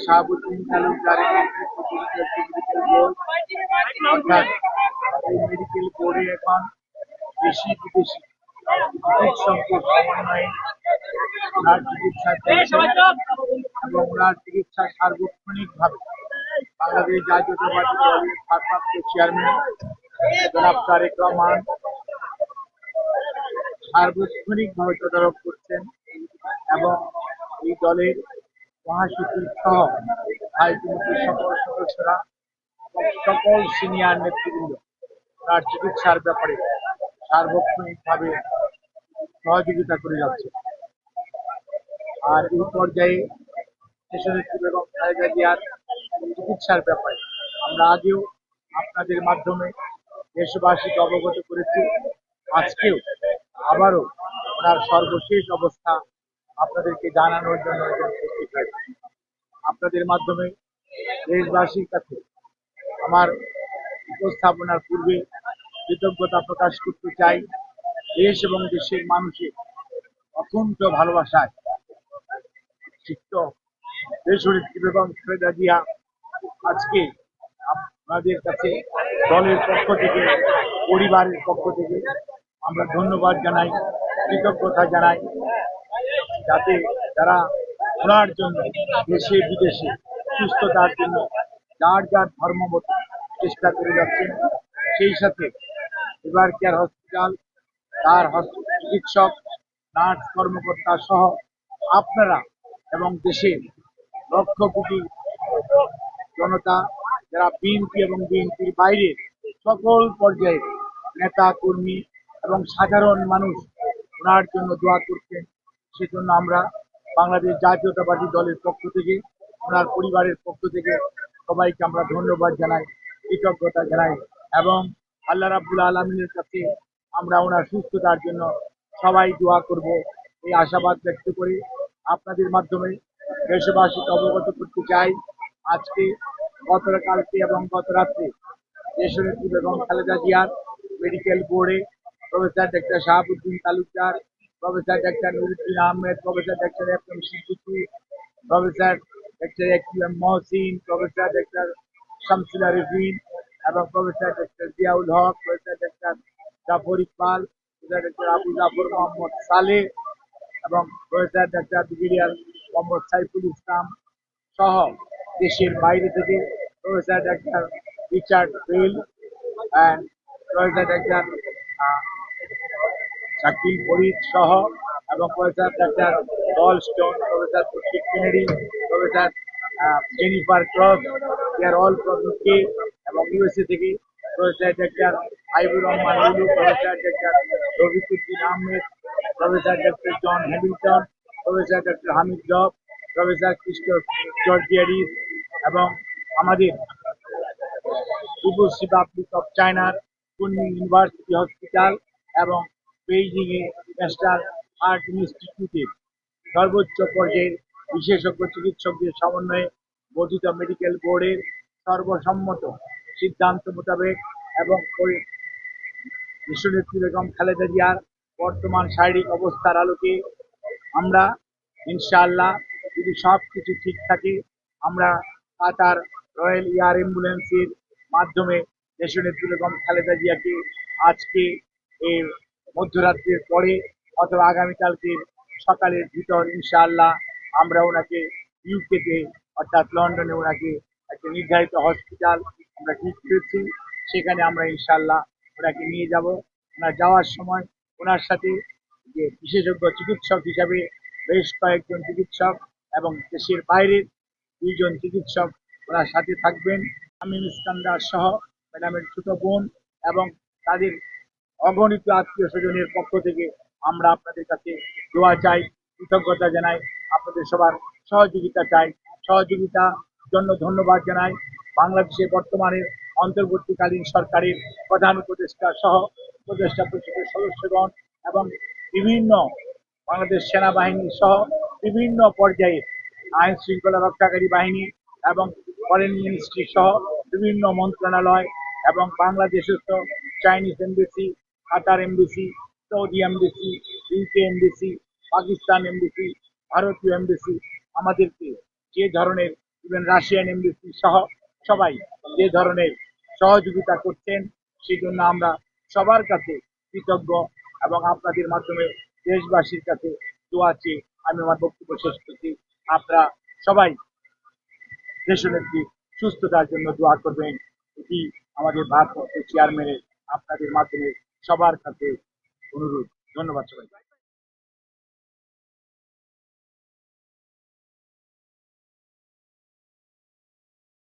শাহাবুদ্দিন তালুকদারের নেতৃত্বে medical board, অর্থাৎ এই মেডিকেল বোর্ডে এখন দেশি বিদেশি চিকিৎসকদের সমন্বয়ে ওনার চিকিৎসা চলছে এবং ওনার চিকিৎসা সার্বক্ষণিকভাবে বাংলাদেশ জাতীয়তাবাদী দলের ভারপ্রাপ্ত চেয়ারম্যান জনাব তারেক রহমান সার্বক্ষণিকভাবে তদারক করছেন এবং এই দলের মহাসচিব সহ হাই কমিটির সকল সদস্যরা সকল সিনিয়র নেতৃবৃন্দ তার চিকিৎসার ব্যাপারে সার্বক্ষণিকভাবে সহযোগিতা করে যাচ্ছে। আর এই পর্যায়ে দেশনেত্রী বেগম খালেদা জিয়ার চিকিৎসার ব্যাপারে আমরা আগেও আপনাদের মাধ্যমে দেশবাসীকে অবগত করেছি, আজকেও আবারও ওনার সর্বশেষ অবস্থা আপনাদেরকে জানানোর জন্য উপস্থিত হয়েছে। আপনাদের মাধ্যমে দেশবাসীর কাছে আমার উপস্থাপনার পূর্বে কৃতজ্ঞতা প্রকাশ করতে চাই। দেশ এবং দেশের মানুষের অকুণ্ঠ ভালোবাসায় চিত্ত দেশনেত্রী বেগম খালেদা জিয়া আজকে আপনাদের কাছে দলের পক্ষ থেকে, পরিবারের পক্ষ থেকে আমরা ধন্যবাদ জানাই, কৃতজ্ঞতা জানাই, যাতে যারা ওনার জন্য দেশে বিদেশে সুস্থতার জন্য যার যার ধর্মমত চেষ্টা করে যাচ্ছেন। সেই সাথে এবার কেয়ার হসপিটাল, তার চিকিৎসক, নার্স, কর্মকর্তা সহ আপনারা এবং দেশের লক্ষ কোটি জনতা, যারা বিএনপি এবং বিএনপির বাইরে সকল পর্যায়ের নেতা কর্মী এবং সাধারণ মানুষ ওনার জন্য দোয়া করছেন, সেজন্য আমরা বাংলাদেশ জাতীয়তাবাদী দলের পক্ষ থেকে, ওনার পরিবারের পক্ষ থেকে সবাইকে আমরা ধন্যবাদ জানাই, কৃতজ্ঞতা জানাই এবং আল্লাহ রাব্বুল আলামিনের কাছে আমরা ওনার সুস্থতার জন্য সবাই দোয়া করব এই আশাবাদ ব্যক্ত করে আপনাদের মাধ্যমে দেশবাসীকে অবগত করতে চাই। আজকে গতকালকে এবং গত রাত্রে দেশনেত্রী বেগম খালেদা জিয়ার মেডিকেল বোর্ডে professor doctor Shahabuddin Talukdar, professor doctor Nuruddin Ahmed, professor doctor FM Siddiqui, professor doctor M Mohsin, professor doctor Shamsul Arefin এবং professor doctor Ziaul Haque, professor doctor Zafar Iqbal, professor doctor Abu Zafar Mohammad Saleh এবং professor doctor brigadier Mohammad Saiful Islam সহ দেশের বাইরে থেকে professor doctor Richard Bell and professor doctor Shakil Farid সহ এবং professor doctor Paul Stone, professor Pratik Kennedy, professor Jennifer cross, they're all from UK এবং USA থেকে professor doctor Haibur Rahman Lulu, professor doctor Rafiquddin Ahmed, professor doctor John Hamilton, professor doctor Hamid Job, professor Christophe Georgiaris এবং আমাদের People's Republic of চায়নার Kunming University Hospital এবং Beijing এ National Heart ইনস্টিটিউটের সর্বোচ্চ পর্যায়ের বিশেষজ্ঞ চিকিৎসকদের সমন্বয়ে গঠিত মেডিকেল বোর্ডের সর্বসম্মত সিদ্ধান্ত মোতাবেক এবং দেশনেত্রী বেগম খালেদা জিয়ার বর্তমান শারীরিক অবস্থার আলোকে আমরা ইনশাআল্লাহ যদি সব কিছু ঠিক থাকে, আমরা কাতার রয়্যাল এয়ার অ্যাম্বুলেন্সের মাধ্যমে দেশনেত্রী বেগম খালেদা জিয়াকে আজকে এই মধ্যরাত্রির পরে অথবা আগামীকালকে সকালের ভিতর ইনশাআল্লাহ আমরা ওনাকে ইউকেতে অর্থাৎ লন্ডনে ওনাকে একটা নির্ধারিত হসপিটাল আমরা ঠিক করেছি, সেখানে আমরা ইনশাআল্লাহ ওনাকে নিয়ে যাব। ওনার যাওয়ার সময় ওনার সাথে যে বিশেষজ্ঞ চিকিৎসক হিসাবে বেশ কয়েকজন চিকিৎসক এবং দেশের বাইরের 2 জন চিকিৎসক ওনার সাথে থাকবেন। আমিন ইস্কান্দার সহ ম্যাডামের ছোট বোন এবং তাদের অগণিত আত্মীয় স্বজনের পক্ষ থেকে আমরা আপনাদের কাছে দোয়া চাই, কৃতজ্ঞতা জানাই, আপনাদের সবার সহযোগিতা চাই। সহযোগিতার জন্য ধন্যবাদ জানাই বাংলাদেশের বর্তমানে অন্তর্বর্তীকালীন সরকারের প্রধান উপদেষ্টা সহ উপদেষ্টা পরিষদের সদস্যগণ এবং বিভিন্ন বাংলাদেশ সেনাবাহিনী সহ বিভিন্ন পর্যায়ে আইন শৃঙ্খলা রক্ষাকারী বাহিনী এবং ফরেন মিনিস্ট্রি সহ বিভিন্ন মন্ত্রণালয় এবং বাংলাদেশস্থ Chinese embassy, Qatar embassy, Saudi embassy, UK embassy, Pakistan embassy, ভারতীয় এমবেসি আমাদেরকে যে ধরনের ইভেন রাশিয়ান এমবেসি সহ সবাই যে ধরনের সহযোগিতা করছেন সেই জন্য আমরা সবার কাছে কৃতজ্ঞ এবং আপনাদের মাধ্যমে দেশবাসীর কাছে দোয়া চেয়ে আমি আমার বক্তব্য শেষ করছি। আপনারা সবাই দেশনেত্রী সুস্থতার জন্য দোয়া করবেন, এটি আমাদের ভারপ্রাপ্ত চেয়ারম্যানের আপনাদের মাধ্যমে সবার কাছে অনুরোধ। ধন্যবাদ সবাই।